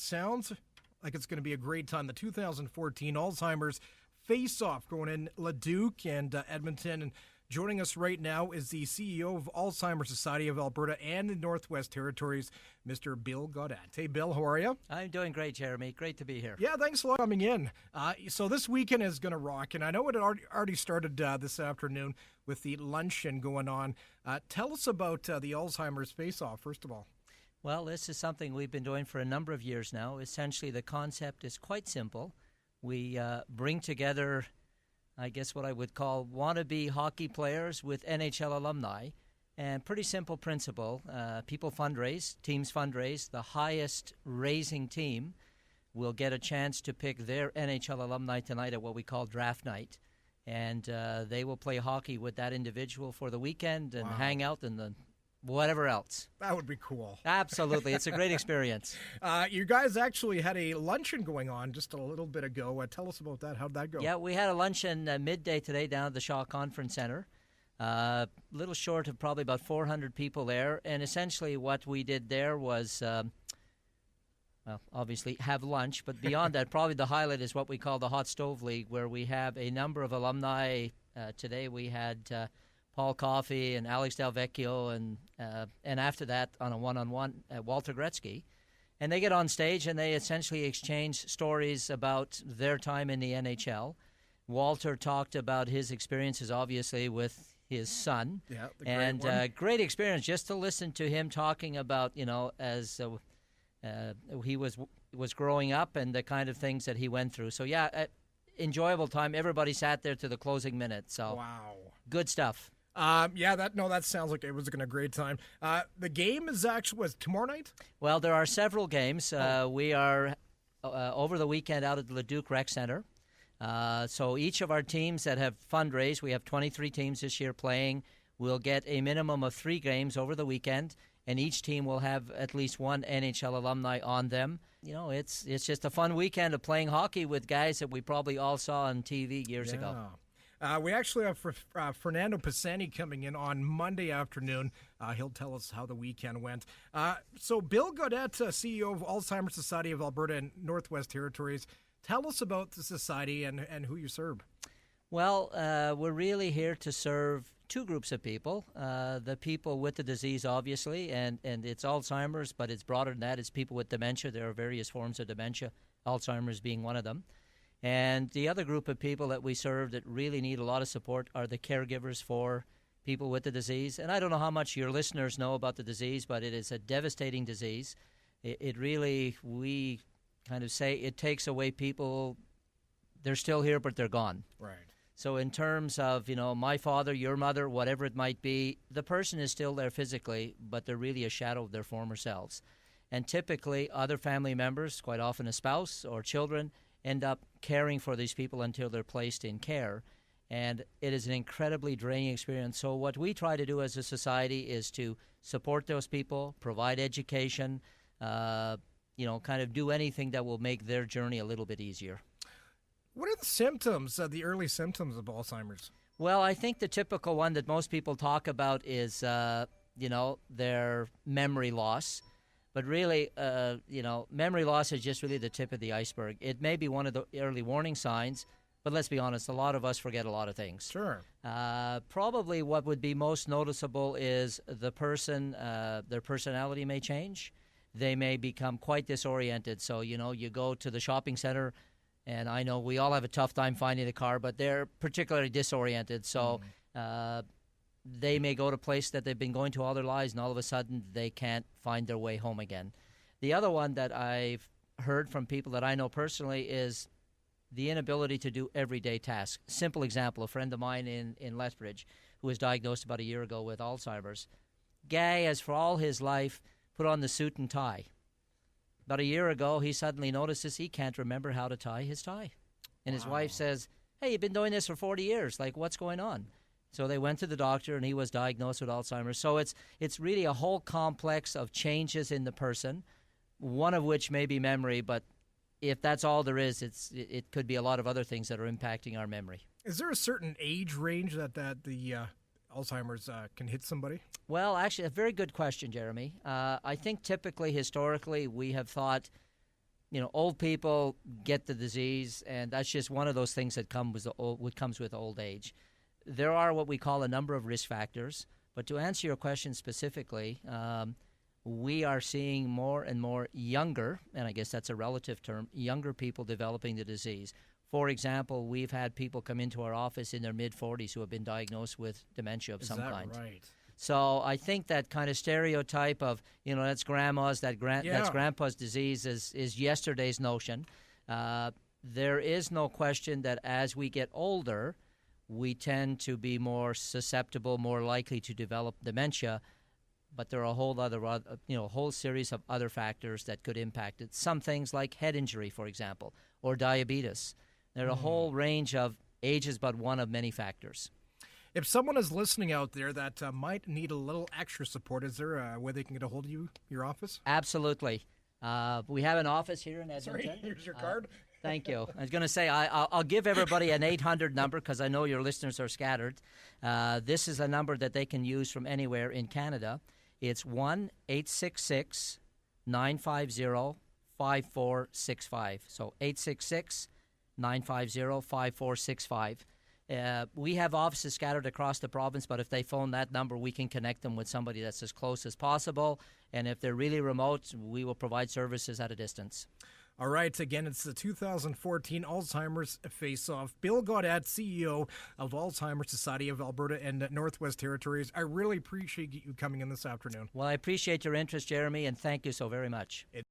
sounds like it's going to be a great time. The 2014 Alzheimer's Faceoff going in Leduc and Edmonton. And joining us right now is the CEO of Alzheimer's Society of Alberta and the Northwest Territories, Mr. Bill Gaudette. Hey, Bill, how are you? I'm doing great, Jeremy. Great to be here. Yeah, thanks a lot for coming in. So this weekend is going to rock, and I know it had already started this afternoon with the luncheon going on. Tell us about the Alzheimer's Faceoff, first of all. Well, this is something we've been doing for a number of years now. Essentially, the concept is quite simple. We bring together, I guess what I would call wannabe hockey players with NHL alumni. And pretty simple principle. People fundraise, teams fundraise. The highest raising team will get a chance to pick their NHL alumni tonight at what we call draft night. And they will play hockey with that individual for the weekend and hang out and the whatever else. That would be cool. Absolutely. It's a great experience. You guys actually had a luncheon going on just a little bit ago. Tell us about that. How'd that go? Yeah, we had a luncheon midday today down at the Shaw Conference Center. A little short of probably about 400 people there. And essentially what we did there was, obviously have lunch. But beyond that, probably the highlight is what we call the Hot Stove League, where we have a number of alumni. Today we had Paul Coffey and Alex Del Vecchio, and after that on a one-on-one, Walter Gretzky. And they get on stage and they essentially exchange stories about their time in the NHL. Walter talked about his experiences, obviously, with his son. Yeah, the great one. Great experience just to listen to him talking about, as he was growing up and the kind of things that he went through. So, yeah, enjoyable time. Everybody sat there to the closing minute. So, wow. Good stuff. That sounds like it was a great time. The game is actually tomorrow night? Well, there are several games. We are over the weekend out at the Leduc Rec Center. So each of our teams that have fundraised, we have 23 teams this year playing, will get a minimum of 3 games over the weekend, and each team will have at least one NHL alumni on them. It's just a fun weekend of playing hockey with guys that we probably all saw on TV years ago. We actually have Fernando Pisani coming in on Monday afternoon. He'll tell us how the weekend went. So Bill Gaudette, CEO of Alzheimer's Society of Alberta and Northwest Territories, tell us about the society and who you serve. Well, we're really here to serve 2 groups of people. The people with the disease, obviously, and it's Alzheimer's, but it's broader than that. It's people with dementia. There are various forms of dementia, Alzheimer's being one of them. And the other group of people that we serve that really need a lot of support are the caregivers for people with the disease. And I don't know how much your listeners know about the disease, but it is a devastating disease. It really, we kind of say it takes away people. They're still here, but they're gone. Right. So in terms of, my father, your mother, whatever it might be, the person is still there physically, but they're really a shadow of their former selves. And typically other family members, quite often a spouse or children, end up caring for these people until they're placed in care. And it is an incredibly draining experience. So what we try to do as a society is to support those people, provide education, kind of do anything that will make their journey a little bit easier. What are the symptoms, the early symptoms of Alzheimer's? Well, I think the typical one that most people talk about is, their memory loss. But really, memory loss is just really the tip of the iceberg. It may be one of the early warning signs, but let's be honest, a lot of us forget a lot of things. Sure. Probably what would be most noticeable is the person, their personality may change. They may become quite disoriented. So, you go to the shopping center, and I know we all have a tough time finding the car, but they're particularly disoriented. So they may go to a place that they've been going to all their lives, and all of a sudden they can't find their way home again. The other one that I've heard from people that I know personally is the inability to do everyday tasks. Simple example, a friend of mine in Lethbridge who was diagnosed about a year ago with Alzheimer's. Guy has for all his life put on the suit and tie. About a year ago, he suddenly notices he can't remember how to tie his tie. And his wife says, "Hey, you've been doing this for 40 years. Like, what's going on?" So they went to the doctor, and he was diagnosed with Alzheimer's. So it's really a whole complex of changes in the person, one of which may be memory, but if that's all there is, it could be a lot of other things that are impacting our memory. Is there a certain age range that the Alzheimer's can hit somebody? Well, actually, a very good question, Jeremy. I think typically, historically, we have thought old people get the disease, and that's just one of those things that comes with old age. There are what we call a number of risk factors, but to answer your question specifically, we are seeing more and more younger, and I guess that's a relative term, younger people developing the disease. For example, we've had people come into our office in their mid-40s who have been diagnosed with dementia of some kind. Is that right? So I think that kind of stereotype of, that's grandma's, that's grandpa's disease is yesterday's notion. There is no question that as we get older, we tend to be more susceptible, more likely to develop dementia. But there are a whole series of other factors that could impact it. Some things like head injury, for example, or diabetes. There are a whole range of ages, but one of many factors. If someone is listening out there that might need a little extra support, is there a way they can get a hold of you, your office? Absolutely. We have an office here in Edmonton. Sorry, here's your card. Thank you. I was going to say, I'll give everybody an 800 number because I know your listeners are scattered. This is a number that they can use from anywhere in Canada. It's 1-866-950-5465. So 866-950-5465. We have offices scattered across the province, but if they phone that number, we can connect them with somebody that's as close as possible. And if they're really remote, we will provide services at a distance. All right. Again, it's the 2014 Alzheimer's Faceoff. Bill Gaudette, CEO of Alzheimer's Society of Alberta and Northwest Territories. I really appreciate you coming in this afternoon. Well, I appreciate your interest, Jeremy, and thank you so very much.